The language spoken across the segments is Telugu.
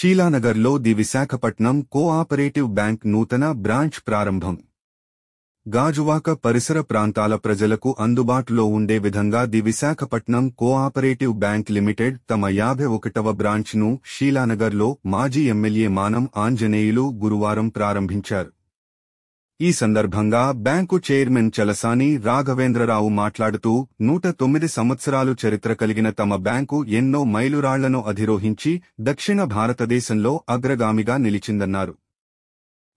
షీలానగర్లో ది విశాఖపట్నం కోఆపరేటివ్ బ్యాంక్ నూతన బ్రాంచ్ ప్రారంభం. గాజువాక పరిసర ప్రాంతాల ప్రజలకు అందుబాటులో ఉండే విధంగా the Visakhapatnam cooperative bank limited తమ 51వ బ్రాంచ్ను షీలానగర్లో మాజీ ఎమ్మెల్యే మానం ఆంజనేయులు గురువారం ప్రారంభించారు. ఈ సందర్భంగా బ్యాంకు చైర్మన్ చలసాని రాఘవేంద్రరావు మాట్లాడుతూ 109 సంవత్సరాలు చరిత్ర కలిగిన తమ బ్యాంకు ఎన్నో మైలురాళ్లను అధిరోహించి దక్షిణ భారతదేశంలో అగ్రగామిగా నిలిచిందన్నారు.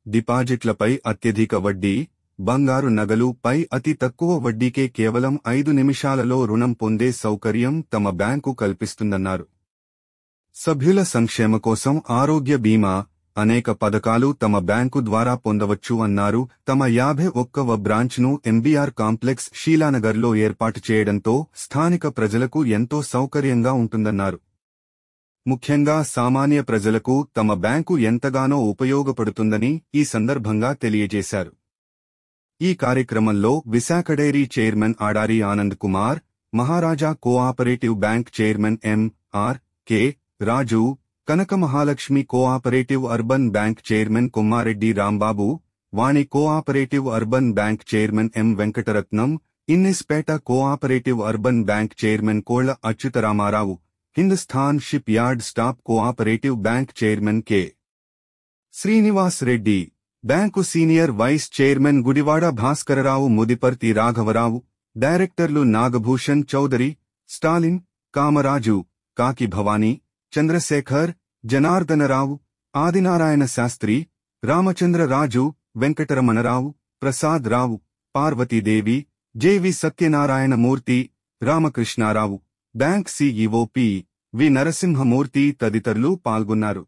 డిపాజిట్లపై అత్యధిక వడ్డీ, బంగారు నగలు పై అతి తక్కువ వడ్డీకే కేవలం 5 నిమిషాలలో రుణం పొందే సౌకర్యం తమ బ్యాంకు కల్పిస్తుందన్నారు. సభ్యుల సంక్షేమ కోసం ఆరోగ్య బీమా, అనేక పథకాలు తమ బ్యాంకు ద్వారా పొందవచ్చు అన్నారు. తమ 51వ బ్రాంచ్ను ఎంబీఆర్ కాంప్లెక్స్ షీలానగర్లో ఏర్పాటు చేయడంతో స్థానిక ప్రజలకు ఎంతో సౌకర్యంగా ఉంటుందన్నారు. ముఖ్యంగా సామాన్య ప్రజలకు తమ బ్యాంకు ఎంతగానో ఉపయోగపడుతుందని ఈ సందర్భంగా తెలియజేశారు. ఈ కార్యక్రమంలో Visakha dairy chairman Adari Anand Kumar, Maharaja cooperative bank chairman MR. K. Raju, Kanaka Mahalakshmi cooperative urban bank chairman Kommareddy Rambabu, Vani cooperative urban bank chairman M. Venkataratnam, Innispeta cooperative urban bank chairman Kolla Achyutharamarao, Hindustan shipyard staff cooperative bank chairman K. Srinivas Reddy, bank senior vice chairman Gudivada Bhaskararao, Mudiparthi రాఘవరావు, డైరెక్టర్లు Nagabhushan Chowdary, Stalin, Kamaraju, Kaki Bhavani, Chandrasekhar, Janardhanarao, Adinarayana Sastry, Ramachandraraju, Venkataramana Rao, Prasad Rao, Parvathidevi, JV Satyanarayanamurthy, Ramakrishnarao, bank CEO P. V. Narasimhamurthy తదితరులు పాల్గొన్నారు.